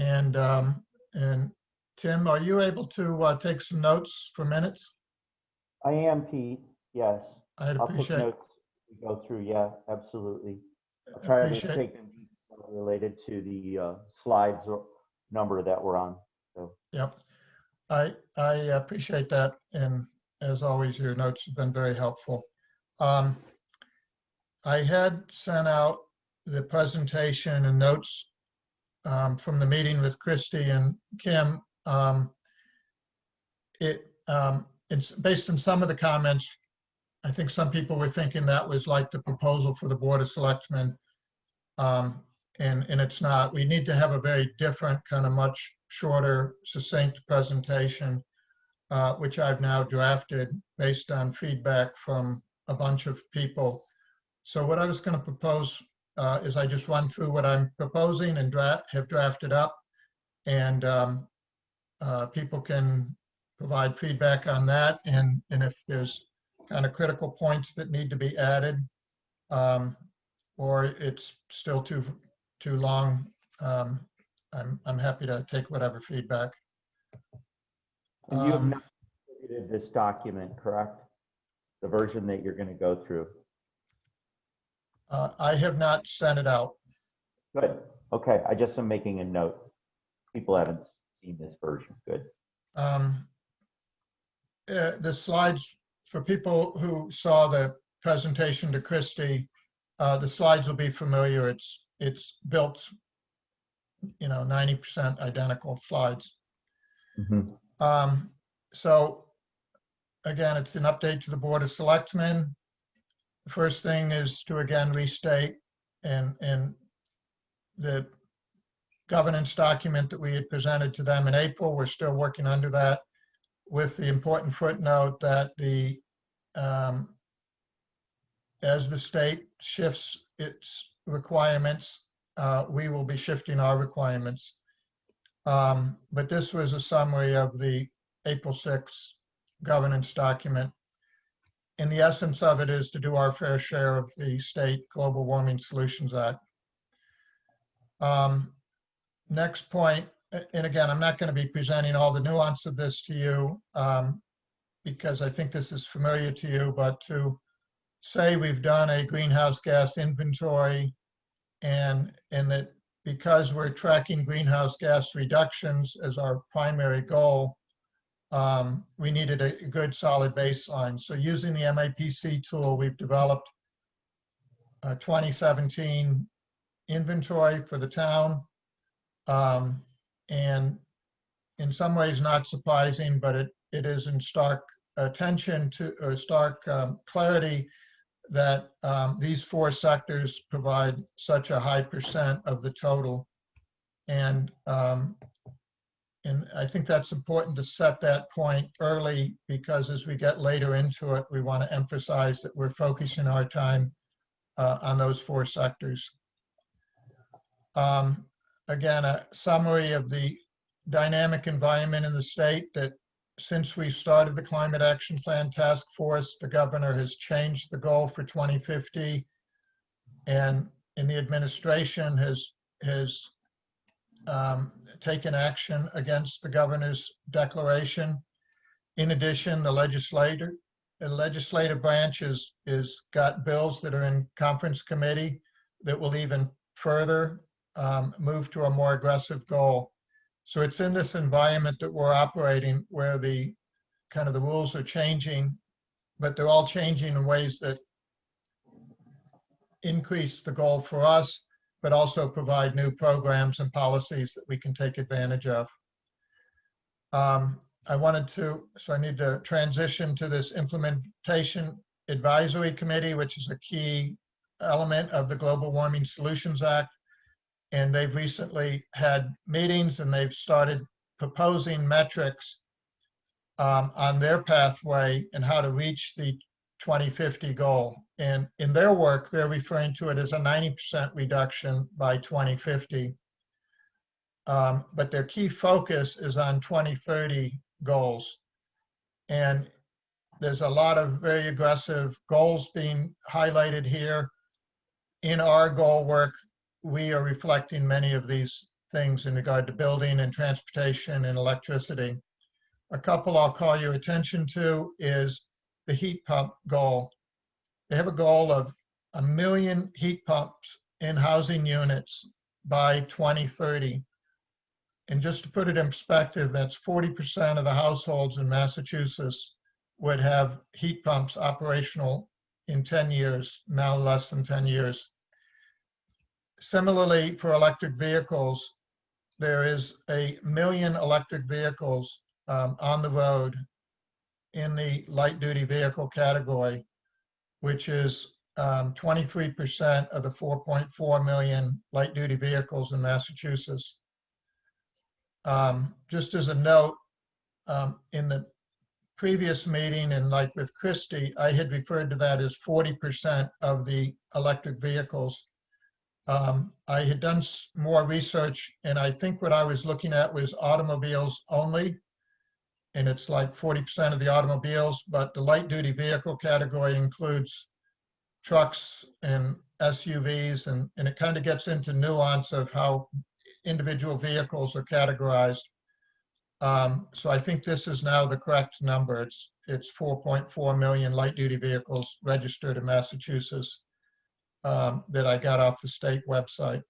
and Tim, are you able to take some notes for minutes? I am, Pete. Yes. I'd I'll take appreciate notes as we go through. Yeah, absolutely. I'll try to appreciate take them related to the slides or number that we're on. So Yep. I appreciate that, and as always, your notes have been very helpful. I had sent out the presentation and notes from the meeting with Christy and Kim. It's based on some of the comments. I think some people were thinking that was like the proposal for the Board of Selectmen, and it's not. We need to have a very different, kind of much shorter, succinct presentation, which I've now drafted based on feedback from a bunch of people. So what I was going to propose is I just run through what I'm proposing and have drafted up, and people can provide feedback on that, and if there's kind of critical points that need to be added, or it's still too long, I'm happy to take whatever feedback. and you have not distributed this document, correct? The version that you're going to go through. I have not sent it out. Good. Okay. I just am making a note. People haven't seen this version. Good. The slides, for people who saw the presentation to Christy, the slides will be familiar. It's built, 90% identical slides. Mm-hmm. So again, it's an update to the Board of Selectmen. The first thing is to again restate and the governance document that we had presented to them in April. We're still working under that, with the important footnote that as the state shifts its requirements, we will be shifting our requirements. But this was a summary of the April 6th governance document. And the essence of it is to do our fair share of the State Global Warming Solutions Act. Next point, and again, I'm not going to be presenting all the nuance of this to you because I think this is familiar to you, but to say we've done a greenhouse gas inventory and that because we're tracking greenhouse gas reductions as our primary goal, we needed a good solid baseline. So using the MAPC tool, we've developed a 2017 inventory for the town. And in some ways not surprising, but it is in stark attention to, or stark clarity that these four sectors provide such a high percent of the total. And I think that's important to set that point early, because as we get later into it, we want to emphasize that we're focusing our time on those four sectors. Again, a summary of the dynamic environment in the state, that since we started the Climate Action Plan Task Force, the governor has changed the goal for 2050, and in the administration has taken action against the governor's declaration. In addition, the legislative branch is got bills that are in conference committee that will even further move to a more aggressive goal. So it's in this environment that we're operating, where the rules are changing, but they're all changing in ways that increase the goal for us, but also provide new programs and policies that we can take advantage of. I need to transition to this Implementation Advisory Committee, which is a key element of the Global Warming Solutions Act. And they've recently had meetings, and they've started proposing metrics on their pathway and how to reach the 2050 goal. And in their work, they're referring to it as a 90% reduction by 2050. But their key focus is on 2030 goals. And there's a lot of very aggressive goals being highlighted here. In our goal work, we are reflecting many of these things in regard to building and transportation and electricity. A couple I'll call your attention to is the heat pump goal. They have a goal of 1 million heat pumps in housing units by 2030. And just to put it in perspective, that's 40% of the households in Massachusetts would have heat pumps operational in 10 years, now less than 10 years. Similarly, for electric vehicles, there is 1 million electric vehicles on the road in the light-duty vehicle category, which is 23% of the 4.4 million light-duty vehicles in Massachusetts. Just as a note, in the previous meeting and like with Christie, I had referred to that as 40% of the electric vehicles. I had done more research, and I think what I was looking at was automobiles only, and it's like 40% of the automobiles, but the light-duty vehicle category includes trucks and SUVs, and it kind of gets into nuance of how individual vehicles are categorized. So I think this is now the correct number. It's 4.4 million light-duty vehicles registered in Massachusetts that I got off the state website.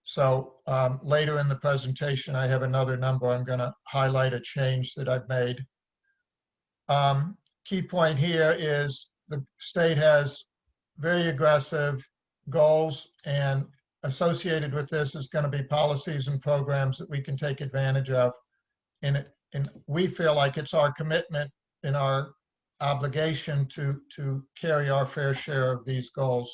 So later in the presentation, I have another number. I'm going to highlight a change that I've made. Key point here is the state has very aggressive goals, and associated with this is going to be policies and programs that we can take advantage of. And we feel like it's our commitment and our obligation to carry our fair share of these goals.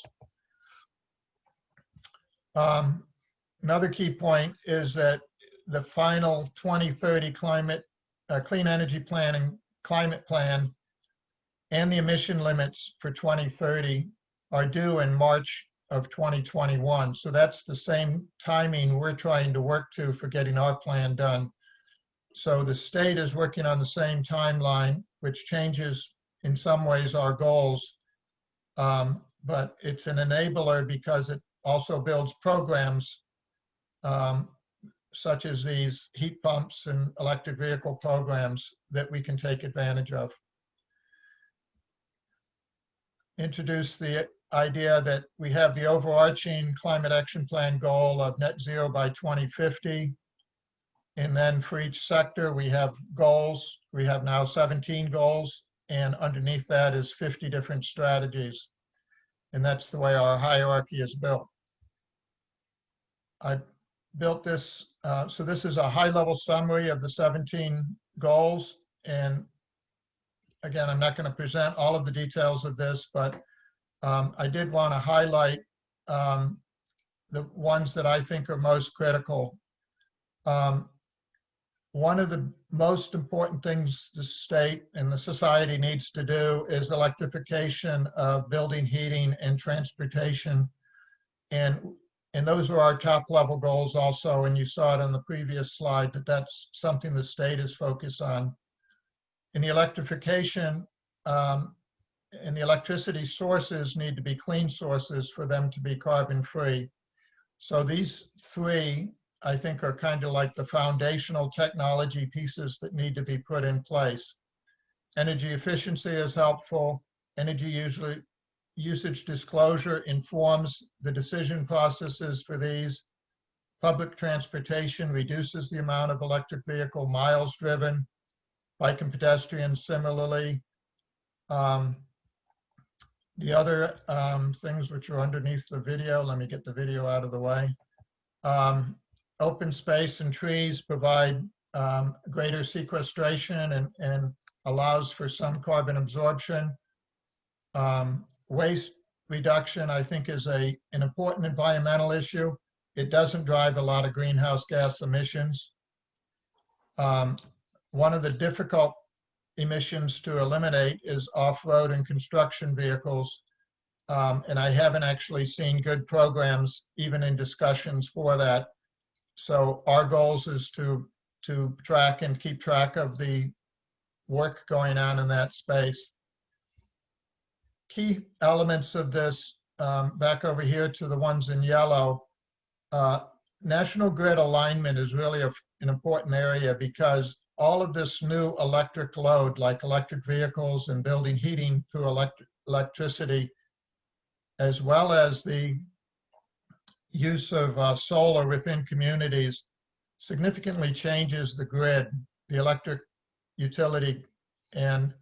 Another key point is that the final 2030 clean energy plan and climate plan and the emission limits for 2030 are due in March of 2021. So that's the same timing we're trying to work to for getting our plan done. So the state is working on the same timeline, which changes in some ways our goals, but it's an enabler because it also builds programs such as these heat pumps and electric vehicle programs that we can take advantage of. Introduce the idea that we have the overarching climate action plan goal of net zero by 2050. And then for each sector, we have goals. We have now 17 goals, and underneath that is 50 different strategies. And that's the way our hierarchy is built. I built this, so this is a high-level summary of the 17 goals. And again, I'm not going to present all of the details of this, but I did want to highlight the ones that I think are most critical. One of the most important things the state and the society needs to do is electrification of building, heating, and transportation. And those are our top level goals also, and you saw it on the previous slide, that that's something the state is focused on. In the electrification, and the electricity sources need to be clean sources for them to be carbon free. So these three, I think, are kind of like the foundational technology pieces that need to be put in place. Energy efficiency is helpful. Energy usage disclosure informs the decision processes for these. Public transportation reduces the amount of electric vehicle miles driven. Bike and pedestrians similarly. The other things which are underneath the video, let me get the video out of the way. Open space and trees provide greater sequestration and allows for some carbon absorption. Waste reduction, I think, is an important environmental issue. It doesn't drive a lot of greenhouse gas emissions. One of the difficult emissions to eliminate is off-road and construction vehicles. And I haven't actually seen good programs, even in discussions for that. So our goals is to track and keep track of the work going on in that space. Key elements of this, back over here to the ones in yellow, national grid alignment is really an important area because all of this new electric load, like electric vehicles and building heating through electricity, as well as the use of solar within communities, significantly changes the grid, the electric utility. And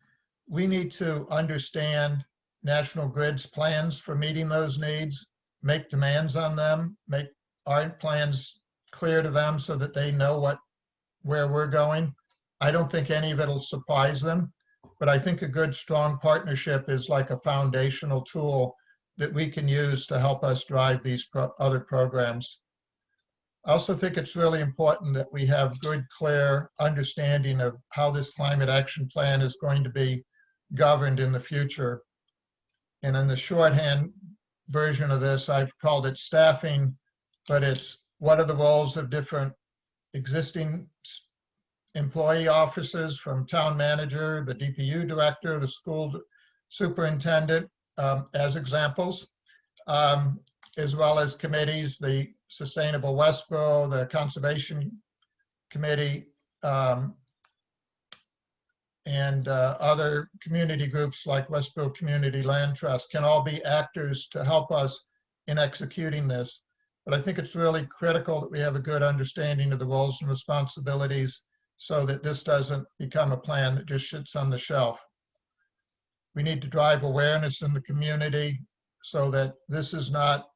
we need to understand National Grid's plans for meeting those needs, make demands on them, make our plans clear to them so that they know where we're going. I don't think any of it will surprise them, but I think a good, strong partnership is like a foundational tool that we can use to help us drive these other programs. I also think it's really important that we have good, clear understanding of how this climate action plan is going to be governed in the future. And in the shorthand version of this, I've called it staffing, but it's what are the roles of different existing employee offices, from town manager, the DPU director, the school superintendent, as examples, as well as committees, the Sustainable Westboro, the Conservation Committee, and other community groups like Westboro Community Land Trust can all be actors to help us in executing this. But I think it's really critical that we have a good understanding of the roles and responsibilities so that this doesn't become a plan that just sits on the shelf. We need to drive awareness in the community so that this is not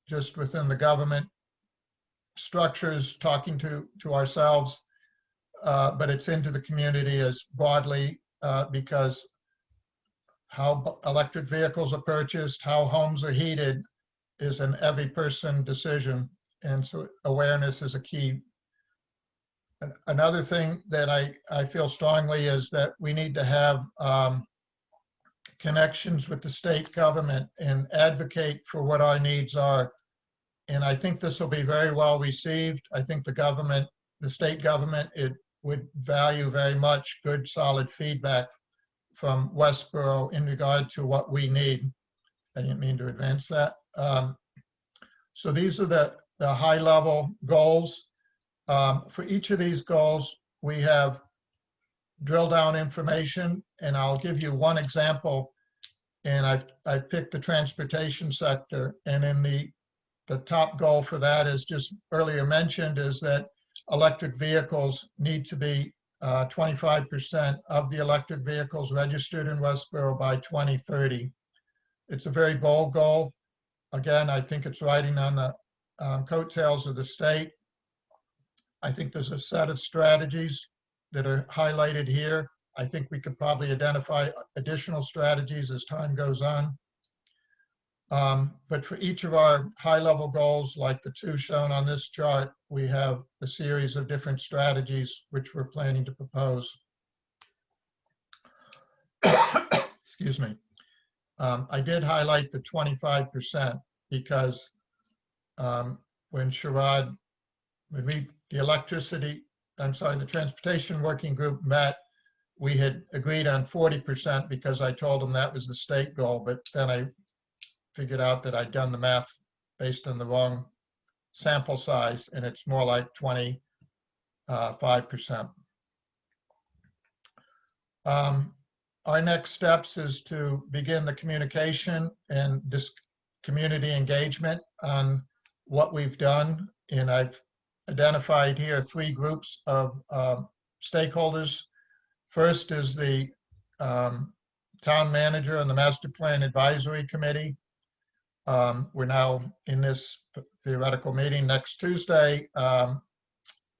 just within the government structures talking to ourselves, but it's into the community as broadly, because how electric vehicles are purchased, how homes are heated is an every person decision. And so awareness is a key. Another thing that I feel strongly is that we need to have connections with the state government and advocate for what our needs are. And I think this will be very well received. I think the state government, it would value very much good, solid feedback from Westboro in regard to what we need. I didn't mean to advance that. So these are the high level goals. For each of these goals, we have drill down information, and I'll give you one example. And I picked the transportation sector, and in the top goal for that is just earlier mentioned, is that electric vehicles need to be 25% of the electric vehicles registered in Westboro by 2030. It's a very bold goal. Again, I think it's riding on the coattails of the state. I think there's a set of strategies that are highlighted here. I think we could probably identify additional strategies as time goes on. But for each of our high-level goals, like the two shown on this chart, we have a series of different strategies which we're planning to propose. Excuse me. I did highlight the 25% because when the transportation working group met, we had agreed on 40% because I told them that was the state goal, but then I figured out that I'd done the math based on the wrong sample size, and it's more like 25%. Our next steps is to begin the communication and this community engagement on what we've done. And I've identified here 3 groups of stakeholders. First is the town manager and the master plan advisory committee. We're now in this theoretical meeting next Tuesday,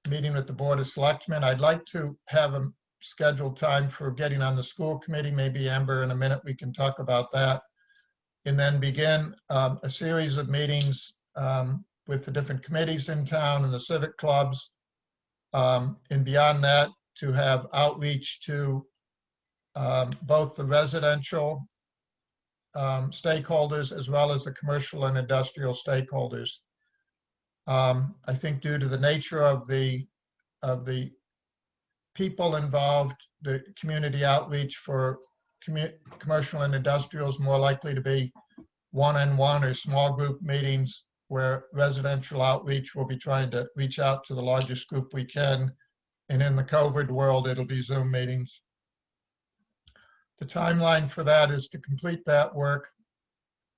meeting with the Board of Selectmen. I'd like to have a scheduled time for getting on the school committee. Maybe Amber, in a minute, we can talk about that. And then begin a series of meetings with the different committees in town and the civic clubs. And beyond that, to have outreach to both the residential stakeholders as well as the commercial and industrial stakeholders. I think due to the nature of the people involved, the community outreach for commercial and industrial is more likely to be one-on-one or small group meetings. where residential outreach will be trying to reach out to the largest group we can. And in the COVID world, it'll be Zoom meetings. The timeline for that is to complete that work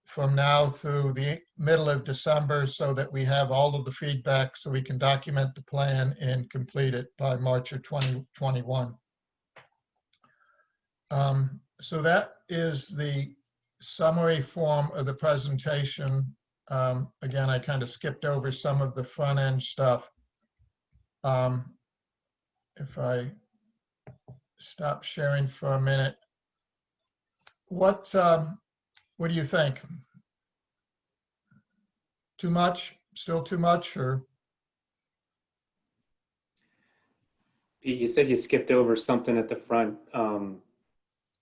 from now through the middle of December so that we have all of the feedback so we can document the plan and complete it by March of 2021. So that is the summary form of the presentation. Again, I kind of skipped over some of the front end stuff. If I stop sharing for a minute, what do you think? Too much? Still too much, or? Pete, you said you skipped over something at the front.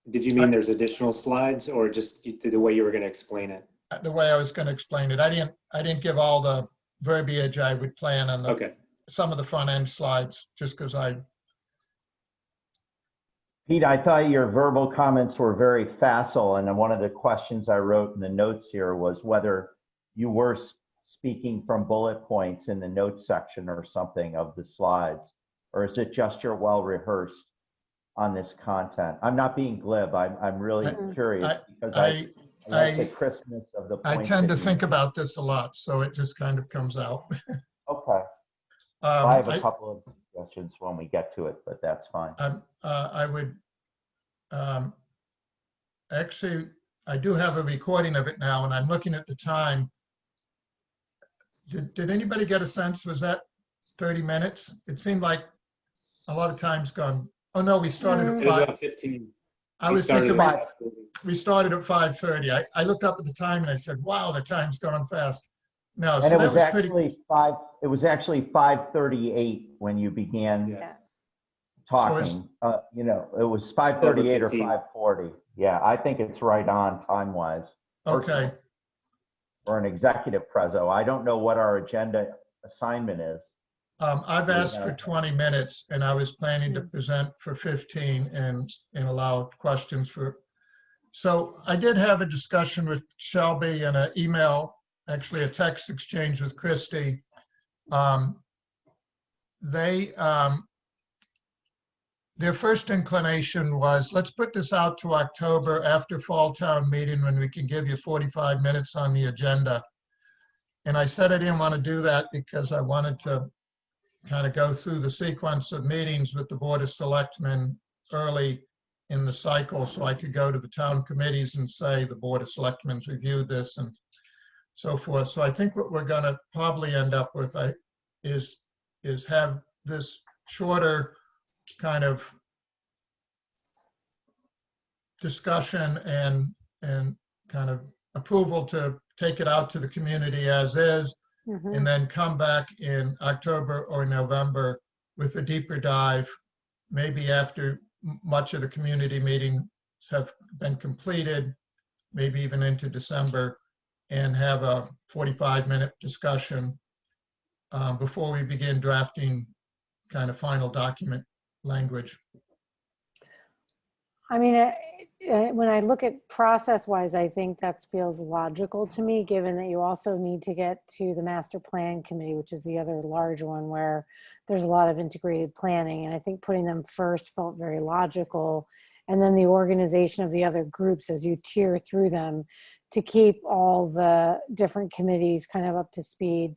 Did you mean there's additional slides, or just the way you were going to explain it? The way I was going to explain it. I didn't give all the verbiage I would plan on Okay. some of the front end slides, just because Pete, I thought your verbal comments were very facile, and one of the questions I wrote in the notes here was whether you were speaking from bullet points in the notes section or something of the slides, or is it just you're well rehearsed on this content? I'm not being glib. I'm really curious because I like the crispness of the points. I tend to think about this a lot, so it just kind of comes out. Okay. I have a couple of suggestions when we get to it, but that's fine. I would actually, I do have a recording of it now, and I'm looking at the time. Did anybody get a sense? Was that 30 minutes? It seemed like a lot of time's gone. Oh no, we started at It was 5. about 15. I was thinking we started at 5:30. I looked up at the time and I said, "Wow, the time's gone fast." No, And so it that was was pretty. actually It was actually 5:38 when you began talking. You know, it was 5:38 or 5:40. Yeah, I think it's right on time-wise. Okay. Or an executive preso. I don't know what our agenda assignment is. I've asked for 20 minutes, and I was planning to present for 15 and allow questions for. So I did have a discussion with Shelby and an email, actually a text exchange with Christie. Their first inclination was, let's put this out to October after Fall Town Meeting when we can give you 45 minutes on the agenda. And I said I didn't want to do that because I wanted to kind of go through the sequence of meetings with the Board of Selectmen early in the cycle so I could go to the town committees and say the Board of Selectmen's reviewed this and so forth. So I think what we're going to probably end up with is have this shorter kind of discussion and kind of approval to take it out to the community as is, and then come back in October or November with a deeper dive, maybe after much of the community meetings have been completed, maybe even into December, and have a 45-minute discussion before we begin drafting kind of final document language. I mean, when I look at process-wise, I think that feels logical to me, given that you also need to get to the master plan committee, which is the other large one where there's a lot of integrated planning. And I think putting them first felt very logical. And then the organization of the other groups as you tier through them to keep all the different committees kind of up to speed.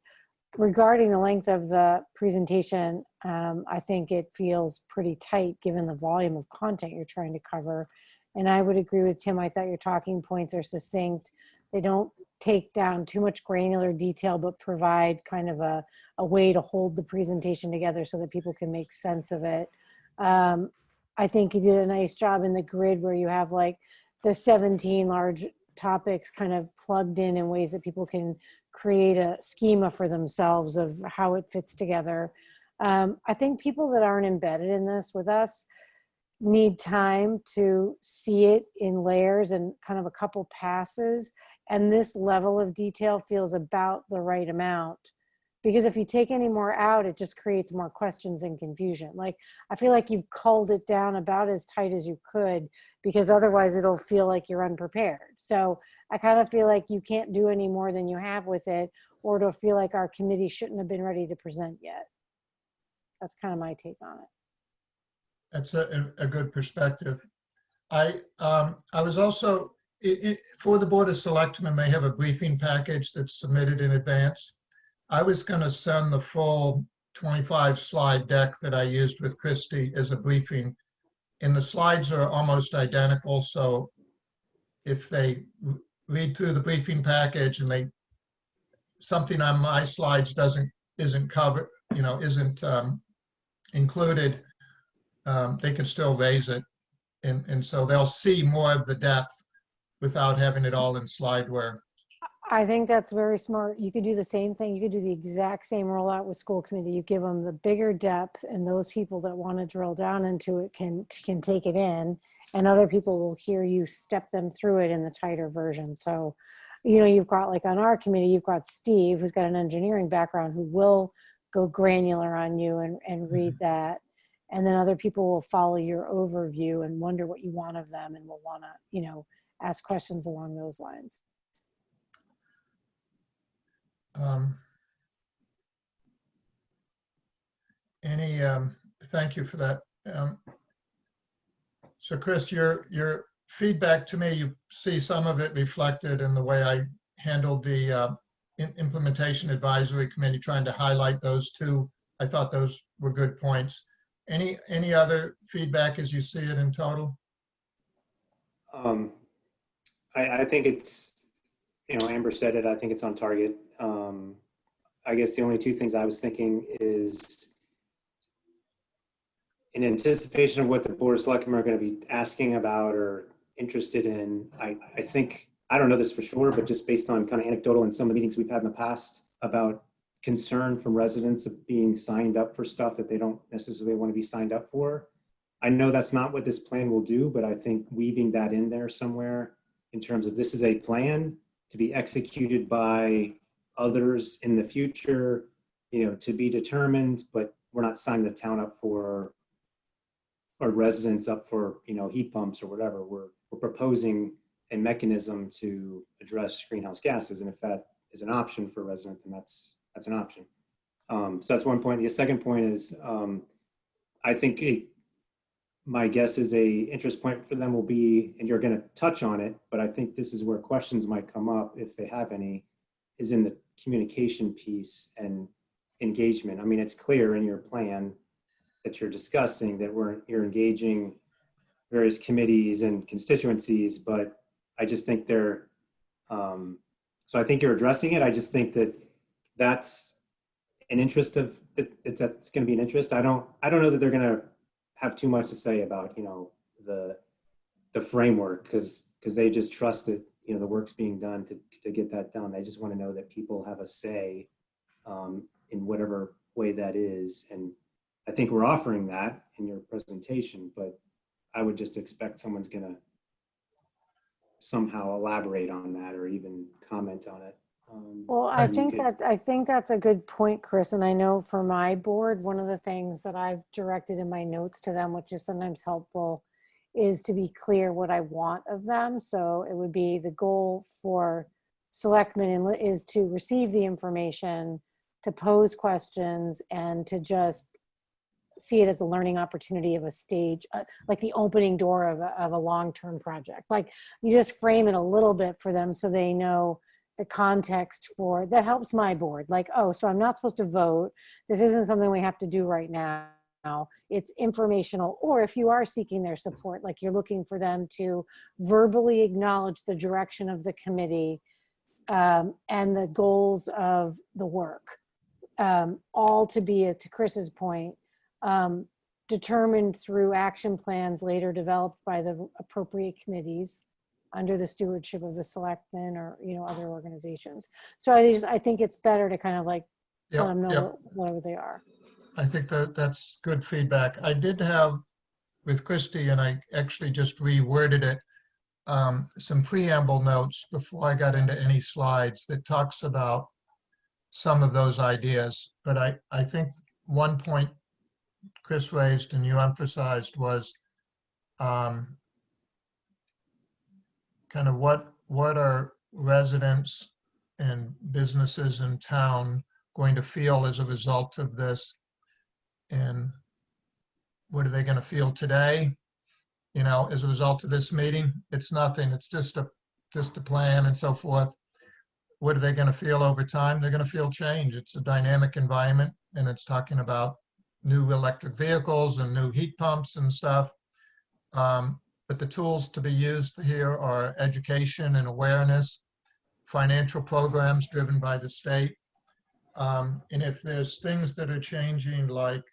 Regarding the length of the presentation, I think it feels pretty tight given the volume of content you're trying to cover. And I would agree with Tim. I thought your talking points are succinct. They don't take down too much granular detail, but provide kind of a way to hold the presentation together so that people can make sense of it. I think you did a nice job in the grid where you have like the 17 large topics kind of plugged in ways that people can create a schema for themselves of how it fits together. I think people that aren't embedded in this with us need time to see it in layers and kind of a couple passes. And this level of detail feels about the right amount. Because if you take any more out, it just creates more questions and confusion. Like, I feel like you've culled it down about as tight as you could, because otherwise it'll feel like you're unprepared. So I kind of feel like you can't do any more than you have with it, or to feel like our committee shouldn't have been ready to present yet. That's kind of my take on it. That's a good perspective. I was also, for the Board of Selectmen, they have a briefing package that's submitted in advance. I was going to send the full 25 slide deck that I used with Christie as a briefing, and the slides are almost identical. So if they read through the briefing package and something on my slides isn't covered, isn't included, they can still raise it. And so they'll see more of the depth without having it all in slideware. I think that's very smart. You could do the same thing. You could do the exact same rollout with school committee. You give them the bigger depth, and those people that want to drill down into it can take it in, and other people will hear you step them through it in the tighter version. So, you've got, like on our committee, you've got Steve, who's got an engineering background, who will go granular on you and read that. And then other people will follow your overview and wonder what you want of them, and will want to, ask questions along those lines. Thank you for that. So Chris, your feedback to me, you see some of it reflected in the way I handled the implementation advisory committee, trying to highlight those two. I thought those were good points. Any other feedback as you see it in total? I think it's, Amber said it, I think it's on target. I guess the only two things I was thinking is, in anticipation of what the Board of Selectmen are going to be asking about or interested in, I think, I don't know this for sure, but just based on kind of anecdotal in some of the meetings we've had in the past about concern from residents of being signed up for stuff that they don't necessarily want to be signed up for. I know that's not what this plan will do, but I think weaving that in there somewhere in terms of this is a plan to be executed by others in the future, to be determined, but we're not signing the town up for, or residents up for, heat pumps or whatever. We're proposing a mechanism to address greenhouse gases. And if that is an option for a resident, then that's an option. So that's one point. The second point is, I think my guess is a interest point for them will be, and you're going to touch on it, but I think this is where questions might come up, if they have any, is in the communication piece and engagement. I mean, it's clear in your plan that you're discussing that you're engaging various committees and constituencies, but I just think so I think you're addressing it. I just think that's an interest of, that's going to be an interest. I don't know that they're going to have too much to say about, the framework, because they just trust that, the work's being done to get that done. They just want to know that people have a say in whatever way that is. And I think we're offering that in your presentation, but I would just expect someone's going to somehow elaborate on that or even comment on it. Well, I think that's a good point, Chris. And I know for my board, one of the things that I've directed in my notes to them, which is sometimes helpful, is to be clear what I want of them. So it would be the goal for selectmen is to receive the information, to pose questions, and to just see it as a learning opportunity of a stage, like the opening door of a long-term project. Like, you just frame it a little bit for them so they know the context for, that helps my board. Like, oh, so I'm not supposed to vote. This isn't something we have to do right now. It's informational. Or if you are seeking their support, like you're looking for them to verbally acknowledge the direction of the committee and the goals of the work, all to be, to Chris's point, determined through action plans later developed by the appropriate committees under the stewardship of the selectmen or, other organizations. So I think it's better to kind of like let them know whatever they are. I think that's good feedback. I did have with Christie, and I actually just reworded it, some preamble notes before I got into any slides that talks about some of those ideas. But I think one point Chris raised and you emphasized was kind of what are residents and businesses in town going to feel as a result of this? And what are they going to feel today, as a result of this meeting? It's nothing. It's just a plan and so forth. What are they going to feel over time? They're going to feel change. It's a dynamic environment, and it's talking about new electric vehicles and new heat pumps and stuff. But the tools to be used here are education and awareness, financial programs driven by the state. And if there's things that are changing, like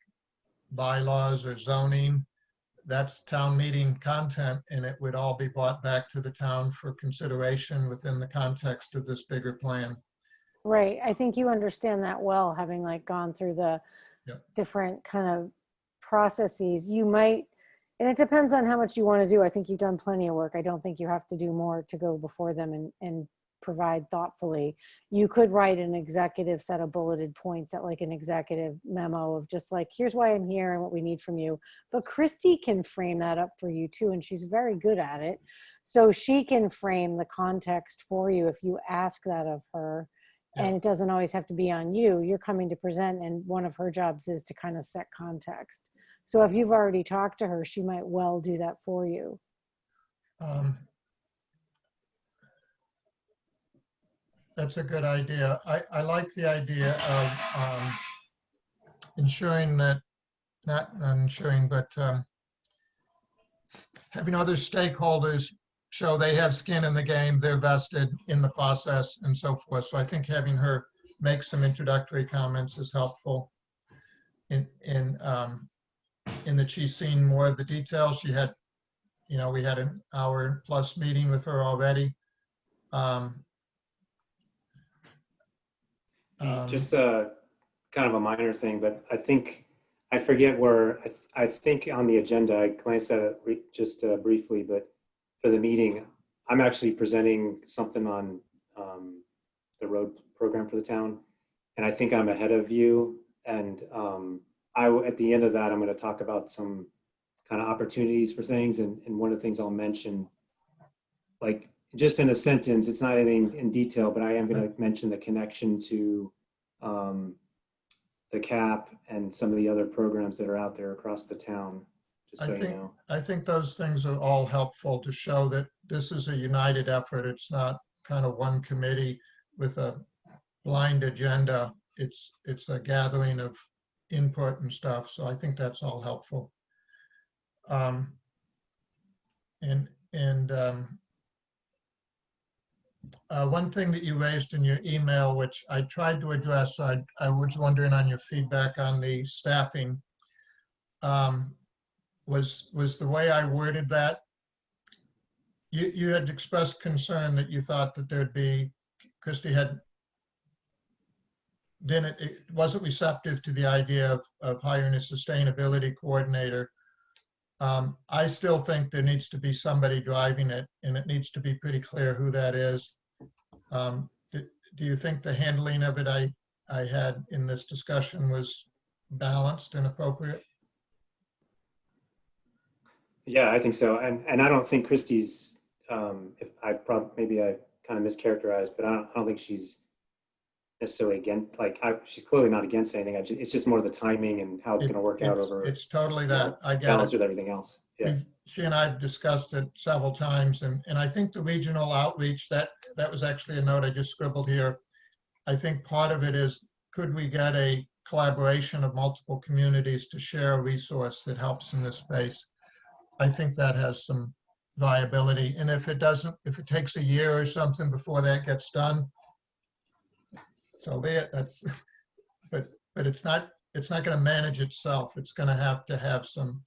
bylaws or zoning, that's town meeting content, and it would all be brought back to the town for consideration within the context of this bigger plan. Right. I think you understand that well, having like gone through the Yep. different kind of processes. You might, and it depends on how much you want to do. I think you've done plenty of work. I don't think you have to do more to go before them and provide thoughtfully. You could write an executive set of bulleted points at like an executive memo of just like, here's why I'm here and what we need from you. But Christy can frame that up for you too, and she's very good at it. So she can frame the context for you if you ask that of her. Yeah. And it doesn't always have to be on you. You're coming to present, and one of her jobs is to kind of set context. So if you've already talked to her, she might well do that for you. That's a good idea. I like the idea of ensuring that, not ensuring, but having other stakeholders show they have skin in the game, they're vested in the process and so forth. So I think having her make some introductory comments is helpful in that she's seen more of the details. She had, we had an hour plus meeting with her already. Just a kind of a minor thing, but I forget where, I think on the agenda, I glanced at it just briefly, but for the meeting, I'm actually presenting something on the road program for the town. And I think I'm ahead of you. And at the end of that, I'm going to talk about some kind of opportunities for things. And one of the things I'll mention, like just in a sentence, it's not anything in detail, but I am going to mention the connection to the CAP and some of the other programs that are out there across the town. Just so you know. I think those things are all helpful to show that this is a united effort. It's not kind of one committee with a blind agenda. It's a gathering of input and stuff. So I think that's all helpful. One thing that you raised in your email, which I tried to address, I was wondering on your feedback on the staffing, was the way I worded that. You had expressed concern that you thought that there'd be, Christy it wasn't receptive to the idea of hiring a sustainability coordinator. I still think there needs to be somebody driving it, and it needs to be pretty clear who that is. Do you think the handling of it I had in this discussion was balanced and appropriate? Yeah, I think so. And I don't think Christie's, maybe I kind of mischaracterized, but I don't think she's necessarily she's clearly not against anything. It's just more the timing and how it's going to work out over. It's totally that. I get balance it. with everything else. Yeah. She and I have discussed it several times, and I think the regional outreach, that was actually a note I just scribbled here. I think part of it is, could we get a collaboration of multiple communities to share a resource that helps in this space? I think that has some viability. And if it takes a year or something before that gets done, so be it. But it's not going to manage itself. It's going to have some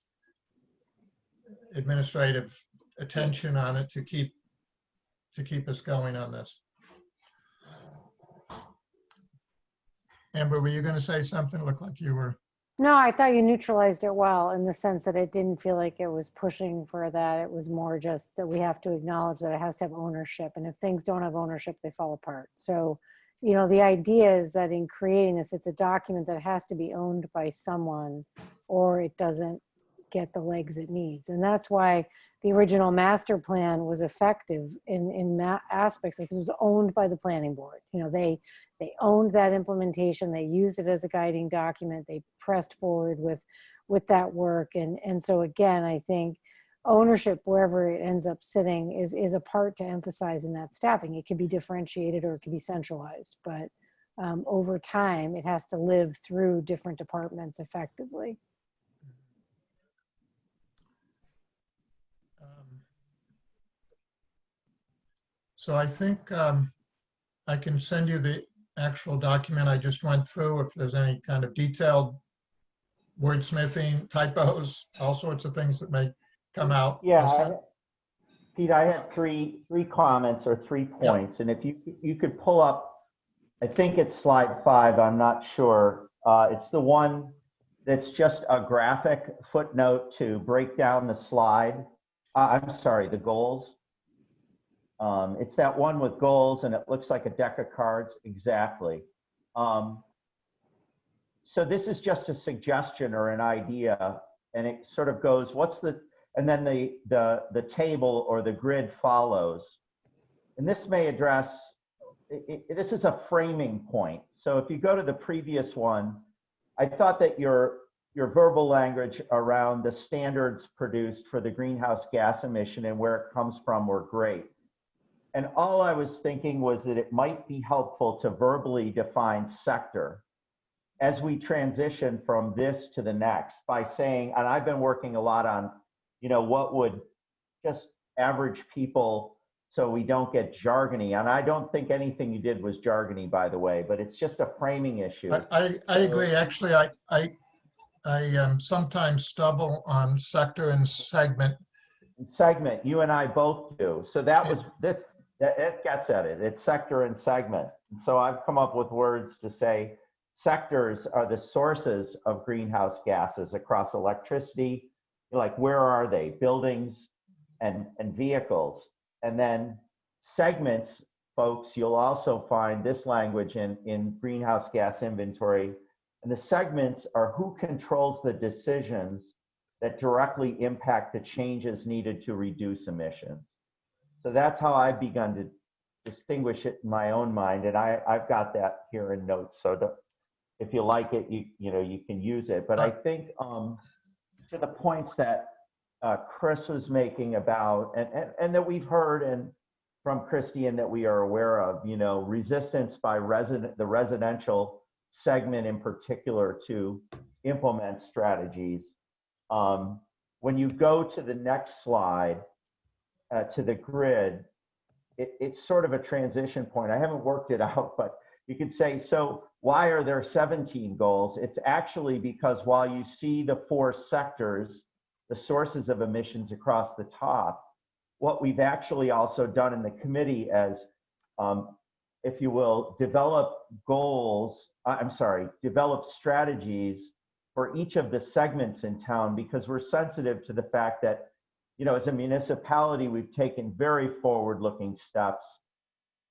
administrative attention on it to keep us going on this. Amber, were you going to say something? It looked like you were. No, I thought you neutralized it well, in the sense that it didn't feel like it was pushing for that. It was more just that we have to acknowledge that it has to have ownership. And if things don't have ownership, they fall apart. So, the idea is that in creating this, it's a document that has to be owned by someone, or it doesn't get the legs it needs. And that's why the original master plan was effective in aspects, because it was owned by the planning board. You know, they owned that implementation, they used it as a guiding document, they pressed forward with that work. And so again, I think ownership, wherever it ends up sitting, is a part to emphasize in that staffing. It can be differentiated or it can be centralized, but over time, it has to live through different departments effectively. So I think I can send you the actual document I just went through if there's any kind of detailed wordsmithing, typos, all sorts of things that may come out. Yeah, Pete, I had three comments or 3 points, and if you could pull up, I think it's slide 5, I'm not sure. It's the one that's just a graphic footnote to break down the slide. I'm sorry, the goals. It's that one with goals, and it looks like a deck of cards. Exactly. So this is just a suggestion or an idea, and it sort of goes, and then the table or the grid follows. And this may address, this is a framing point. So if you go to the previous one, I thought that your verbal language around the standards produced for the greenhouse gas emission and where it comes from were great. And all I was thinking was that it might be helpful to verbally define sector as we transition from this to the next by saying, and I've been working a lot on, what would just average people, so we don't get jargony. And I don't think anything you did was jargony, by the way, but it's just a framing issue. I agree. Actually, I sometimes stumble on sector and segment. Segment, you and I both do. So that was that. It gets at it. It's sector and segment. And so I've come up with words to say sectors are the sources of greenhouse gases across electricity. Like, where are they? Buildings and vehicles. And then segments, folks, you'll also find this language in greenhouse gas inventory. And the segments are who controls the decisions that directly impact the changes needed to reduce emissions. So that's how I've begun to distinguish it in my own mind, and I've got that here in notes. So if you like it, you can use it. But I think to the points that Chris was making about, and that we've heard from Christie and that we are aware of, resistance by the residential segment in particular to implement strategies. When you go to the next slide, to the grid, it's sort of a transition point. I haven't worked it out, but you could say, so why are there 17 goals? It's actually because while you see the 4 sectors, the sources of emissions across the top, what we've actually also done in the committee as, if you will, develop strategies for each of the segments in town, because we're sensitive to the fact that as a municipality, we've taken very forward-looking steps.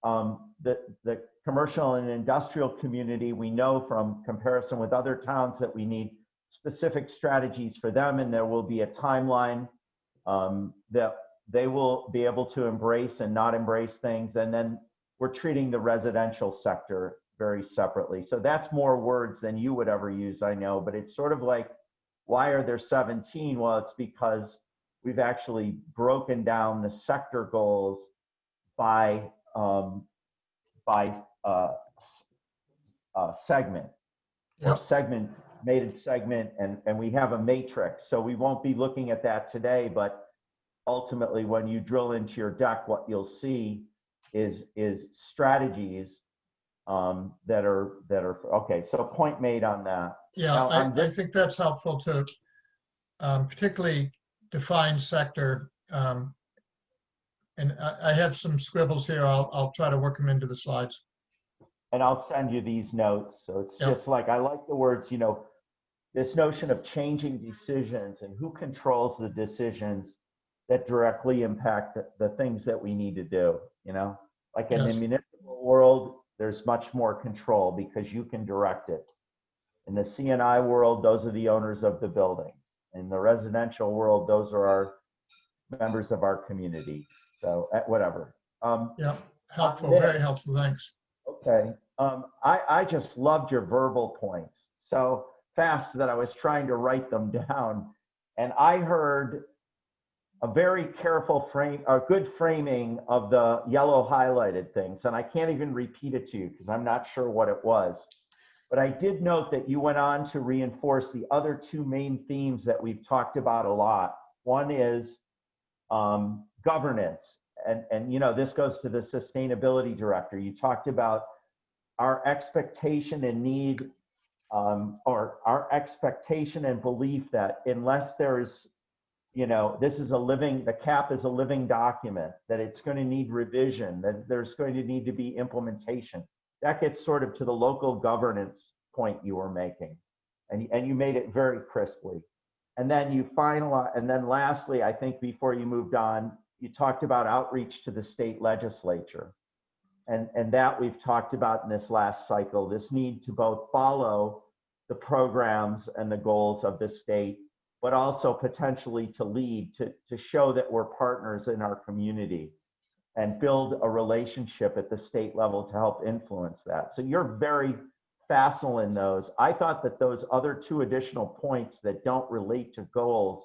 The commercial and industrial community, we know from comparison with other towns that we need specific strategies for them, and there will be a timeline that they will be able to embrace and not embrace things. And then we're treating the residential sector very separately. So that's more words than you would ever use, I know, but it's sort of like, why are there 17? Well, it's because we've actually broken down the sector goals by segment, or segmented segment, and we have a matrix. So we won't be looking at that today, but ultimately when you drill into your deck, what you'll see is strategies that are okay. So point made on that. Yeah, now, I think that's helpful to particularly define sector. And I have some scribbles here. I'll try to work them into the slides. And I'll send you these notes. So it's just like, I like the words, this notion of changing decisions and who controls the decisions that directly impact the things that we need to do, like in the municipal world, there's much more control because you can direct it. In the CNI world, those are the owners of the building. In the residential world, those are our members of our community. So whatever. Yeah, helpful, Nick. very helpful, thanks. Okay. I just loved your verbal points so fast that I was trying to write them down. And I heard a very careful good framing of the yellow highlighted things. And I can't even repeat it to you because I'm not sure what it was. But I did note that you went on to reinforce the other two main themes that we've talked about a lot. One is governance. And you know, this goes to the sustainability director. You talked about our expectation and need, or our expectation and belief that unless there's, you know, the cap is a living document, that it's going to need revision, that there's going to need to be implementation. That gets sort of to the local governance point you were making. And you made it very crisply. And then you finalize, and then lastly, I think before you moved on, you talked about outreach to the state legislature. And that we've talked about in this last cycle, this need to both follow the programs and the goals of the state, but also potentially to lead, to show that we're partners in our community and build a relationship at the state level to help influence that. So you're very facile in those. I thought that those other two additional points that don't relate to goals,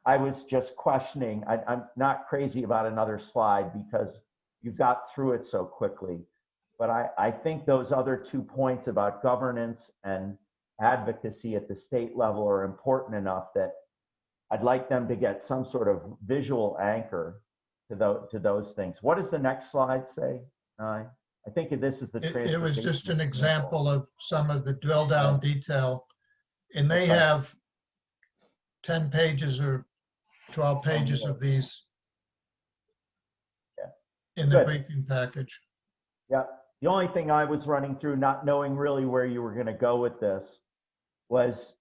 I was just questioning. I'm not crazy about another slide because you got through it so quickly. But I think those other 2 points about governance and advocacy at the state level are important enough that I'd like them to get some sort of visual anchor to those things. What does the next slide say? I think this is the It was just an transportation example of some of the drill down detail. And they Okay. have 10 pages or 12 pages of these in the Good. briefing package. Yeah. The only thing I was running through, not knowing really where you were going to go with this, was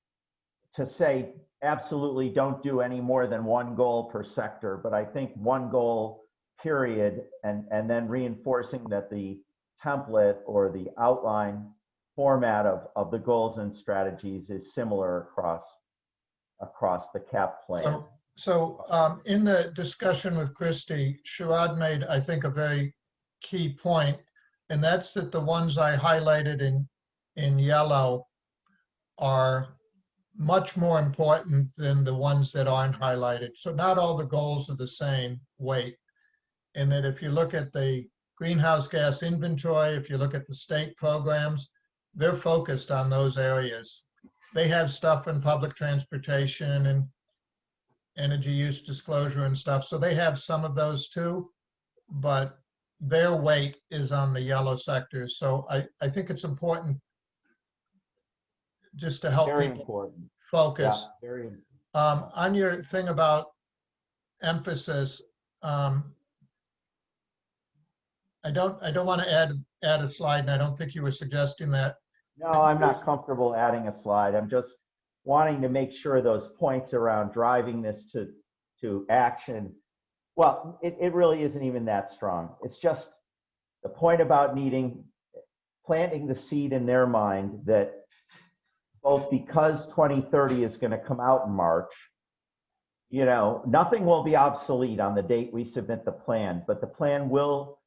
to say absolutely don't do any more than one goal per sector. But I think one goal, period, and then reinforcing that the template or the outline format of the goals and strategies is similar across the CAP plan. So in the discussion with Christie, Sherrod made, I think, a very key point, and that's that the ones I highlighted in yellow are much more important than the ones that aren't highlighted. So not all the goals are the same weight. And that if you look at the greenhouse gas inventory, if you look at the state programs, they're focused on those areas. They have stuff in public transportation and energy use disclosure and stuff. So they have some of those too, but their weight is on the yellow sectors. So I think it's important just to help Very people important. focus. Yeah, very important. On your thing about emphasis, I don't want to add a slide, and I don't think you were suggesting that. No, I'm not comfortable adding a slide. I'm just wanting to make sure those points around driving this to action. Well, it really isn't even that strong. It's just the point about planting the seed in their mind that both because 2030 is going to come out in March, you know, nothing will be obsolete on the date we submit the plan, but the plan will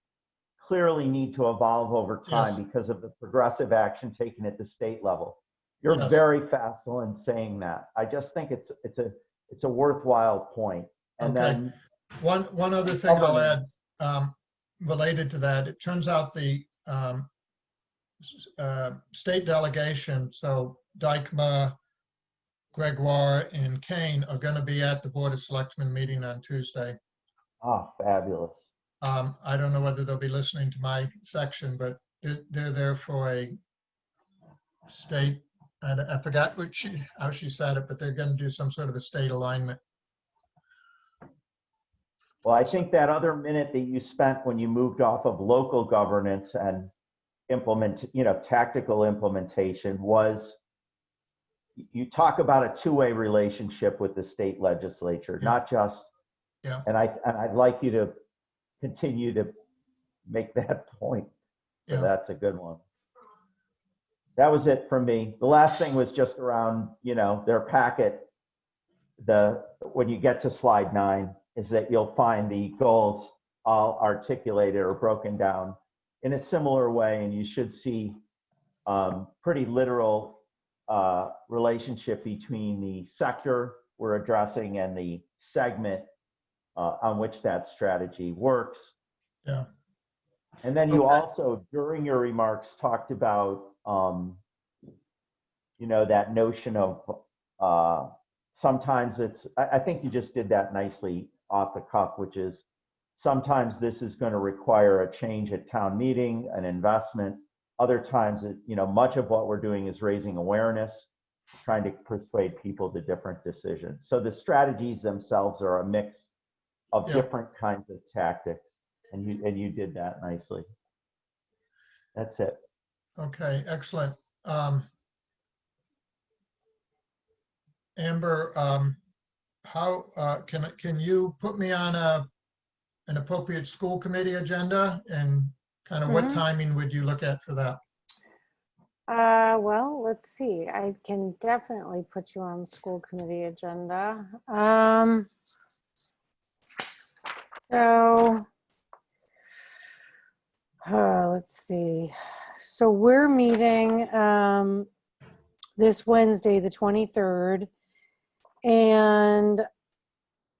clearly need to evolve over time Yes. because of the progressive action taken at the state level. You're Yes. very facile in saying that. I just think it's a worthwhile point. And Okay. then One other thing I'll add related to that, it turns out the state delegation, so Dykma, Gregoire, and Kane are going to be at the Board of Selectmen meeting on Tuesday. oh, fabulous. I don't know whether they'll be listening to my section, but they're there for a state, I forgot how she said it, but they're going to do some sort of a state alignment. Well, I think that other minute that you spent when you moved off of local governance and tactical implementation was, you talk about a two-way relationship with the state legislature, Yeah. not just, Yeah. and I'd like you to continue to make that point. So Yeah. that's a good one. That was it from me. The last thing was just around, their packet. when you get to slide 9, is that you'll find the goals all articulated or broken down in a similar way, and you should see pretty literal relationship between the sector we're addressing and the segment on which that strategy works. Yeah. And then you Okay. also, during your remarks, talked about, that notion of sometimes it's, I think you just did that nicely off the cuff, which is sometimes this is going to require a change at town meeting, an investment. Other times, much of what we're doing is raising awareness, trying to persuade people to different decisions. So the strategies themselves are a mix of different kinds of tactics, and you did that nicely. That's it. Okay, excellent. Amber, how can you put me on an appropriate school committee agenda, and kind of what timing would you look at for that? Well, let's see. I can definitely put you on the school committee agenda. So, let's see. So we're meeting this Wednesday, the 23rd, and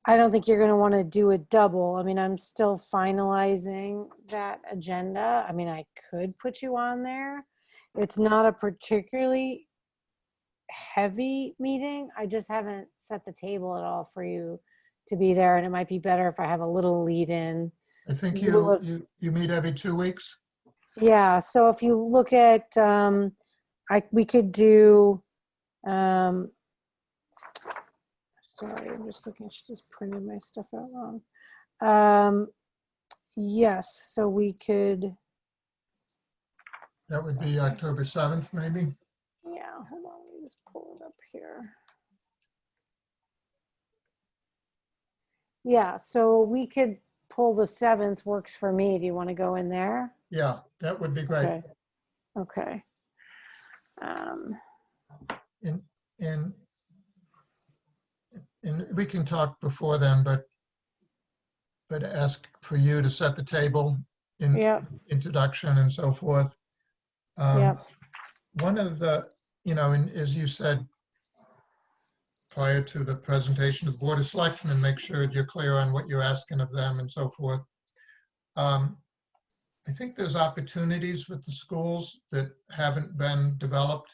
I don't think you're going to want to do a double. I mean, I'm still finalizing that agenda. I mean, I could put you on there. It's not a particularly heavy meeting. I just haven't set the table at all for you to be there, and it might be better if I have a little lead in. I think you meet every 2 weeks. Yeah, so if you look at, we could do, sorry, I'm just looking, she just printed my stuff out wrong. Yes, so we could, That would be October 7th, maybe. yeah, hold on, let me just pull it up here. Yeah, so we could pull the 7th, works for me. Do you want to go in there? Yeah, that would be great. Okay. And we can talk before then, but ask for you to set the table in introduction and so forth. One of the, and as you said prior to the presentation of the Board of Selectmen, make sure you're clear on what you're asking of them and so forth. I think there's opportunities with the schools that haven't been developed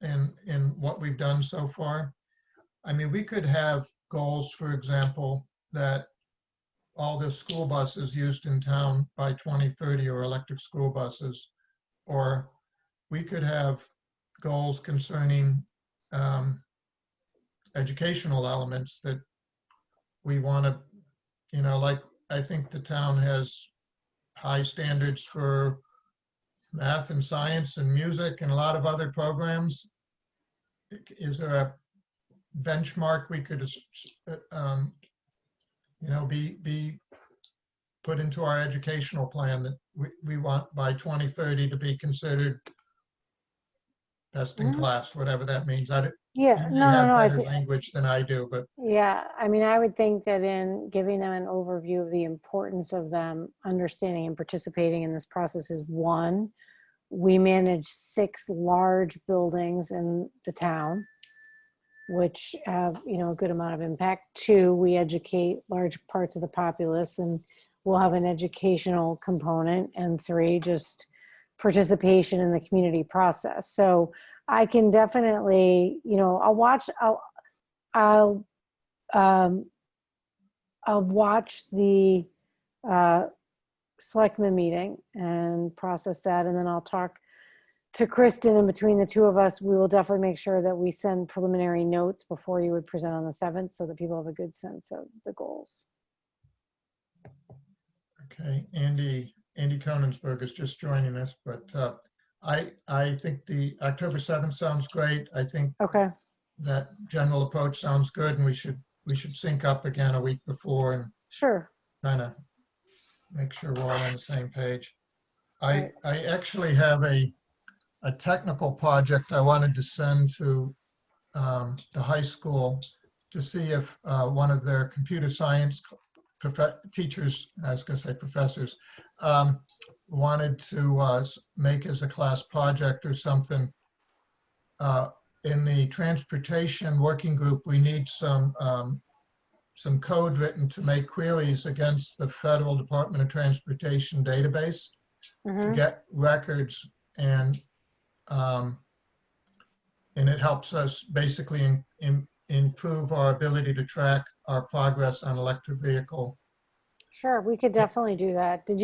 in what we've done so far. I mean, we could have goals, for example, that all the school buses used in town by 2030 are electric school buses, or we could have goals concerning educational elements that we want to, like I think the town has high standards for math and science and music and a lot of other programs. Is there a benchmark we could, be put into our educational plan that we want by 2030 to be considered best in class, whatever that means? You have better language than I do, but yeah, I mean, I would think that in giving them an overview of the importance of them understanding and participating in this process is one, we manage 6 large buildings in the town, which have, a good amount of impact. 2, we educate large parts of the populace and we'll have an educational component. And 3, just participation in the community process. So I can definitely, I'll watch the selectmen meeting and process that. And then I'll talk to Kristen, and between the two of us, we will definitely make sure that we send preliminary notes before you would present on the 7th so that people have a good sense of the goals. okay. Andy Konigsberg is just joining us, but I think the October 7th sounds great. I think that general approach sounds good, and we should sync up again a week before and kind of make sure we're all on the same page. I actually have a technical project I wanted to send to the high school to see if one of their computer science teachers, I was going to say professors, wanted to make as a class project or something. In the transportation working group, we need some code written to make queries against the Federal Department of Transportation database to get records, and it helps us basically improve our ability to track our progress on electric vehicle. Sure, we could definitely do that. Did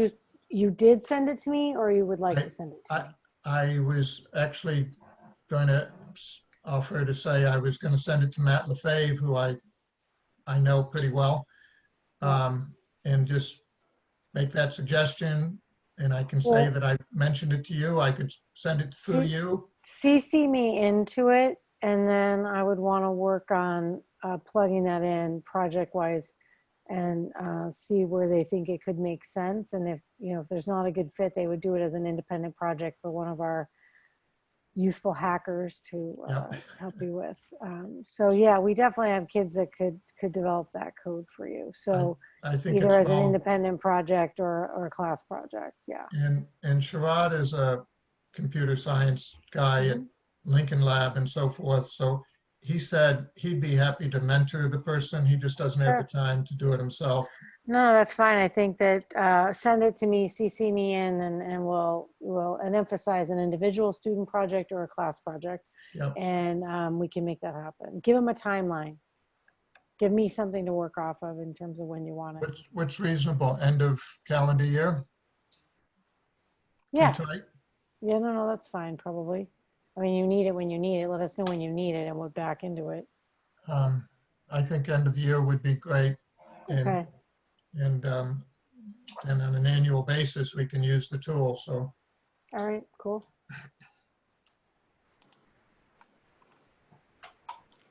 you did send it to me, or you would like to send it to me? I was actually going to offer to say I was going to send it to Matt Lefebvre, who I know pretty well, and just make that suggestion. And I can say that I mentioned it to you. I could send it through you. CC me into it, and then I would want to work on plugging that in project-wise and see where they think it could make sense. And if there's not a good fit, they would do it as an independent project for one of our youthful hackers to help you with. So yeah, we definitely have kids that could develop that code for you. So I think either it's as an well, independent project or a class project. Yeah. and Sherrod is a computer science guy at Lincoln Lab and so forth. So he said he'd be happy to mentor the person. He just doesn't have the time to do it himself. No, that's fine. I think that send it to me, CC me in, and we'll emphasize an individual student project or a class project. Yep. And we can make that happen. Give them a timeline. Give me something to work off of in terms of when you want it. What's reasonable? End of calendar year? Yeah. Too tight? Yeah, no, that's fine, probably. I mean, you need it when you need it. Let us know when you need it, and we're back into it. I think end of year would be great. Okay. And on an annual basis, we can use the tool. So. All right, cool.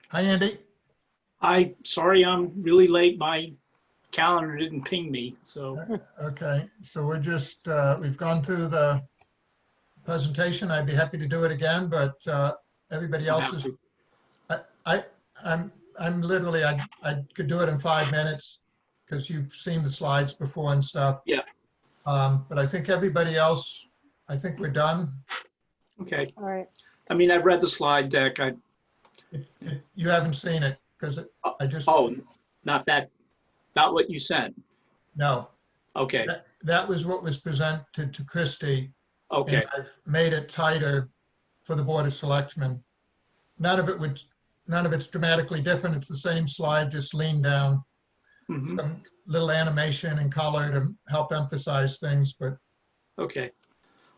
Hi, Andy. Hi, sorry I'm really late. My calendar didn't ping me, so. Okay, so we're just, we've gone through the presentation. I'd be happy to do it again, but everybody else is, I'm literally, I could do it in 5 minutes because you've seen the slides before and stuff. Yeah. But I think everybody else, I think we're done. Okay. All right. I mean, I've read the slide deck. You haven't seen it because I just. Oh, not what you sent. No. Okay. That was what was presented to Christie. Okay. And I've made it tighter for the Board of Selectmen. None of it's dramatically different. It's the same slide, just leaned down. Some little animation and color to help emphasize things, but. Okay.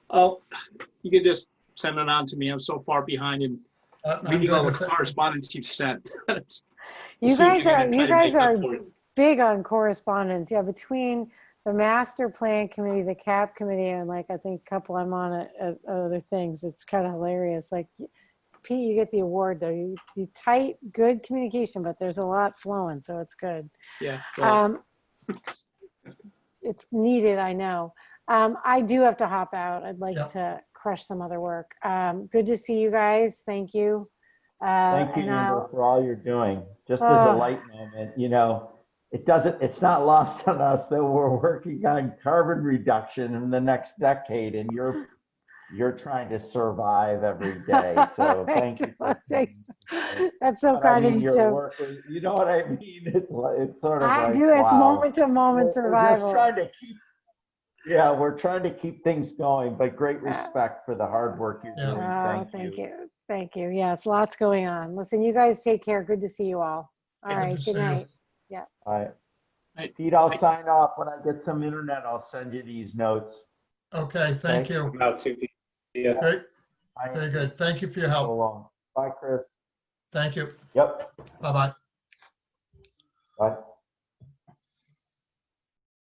Oh, you could just send it on to me. I'm so far behind in reading all the correspondence you've sent. You guys are big on correspondence. Yeah, between the master plan committee, the CAP committee, and like I think a couple I'm on at other things, it's kind of hilarious. Like, Pete, you get the award though. You tight, good communication, but there's a lot flowing, so it's good. Yeah. Well. It's needed, I know. I do have to hop out. I'd like to crush some other work. Good to see you guys. Thank you. Thank you, Amber, for all you're doing. Just as a light moment, it's not lost on us that we're working on carbon reduction in the next decade, and you're trying to survive every day. So thank you. That's so kind of you. You know what I mean? It's sort of I like, do. It's wow. moment to moment survival. We're trying to keep things going, but great respect for the hard work you're doing. Thank you. Thank you. Yes, lots going on. Listen, you guys take care. Good to see you all. All right. Good night. Yeah. All right. Pete, I'll sign off. When I get some internet, I'll send you these notes. Okay. Thank you. I'm out too, Pete. Yeah. Great. Very good. Thank you for your help. So long. Bye, Chris. Thank you. Yep. Bye-bye.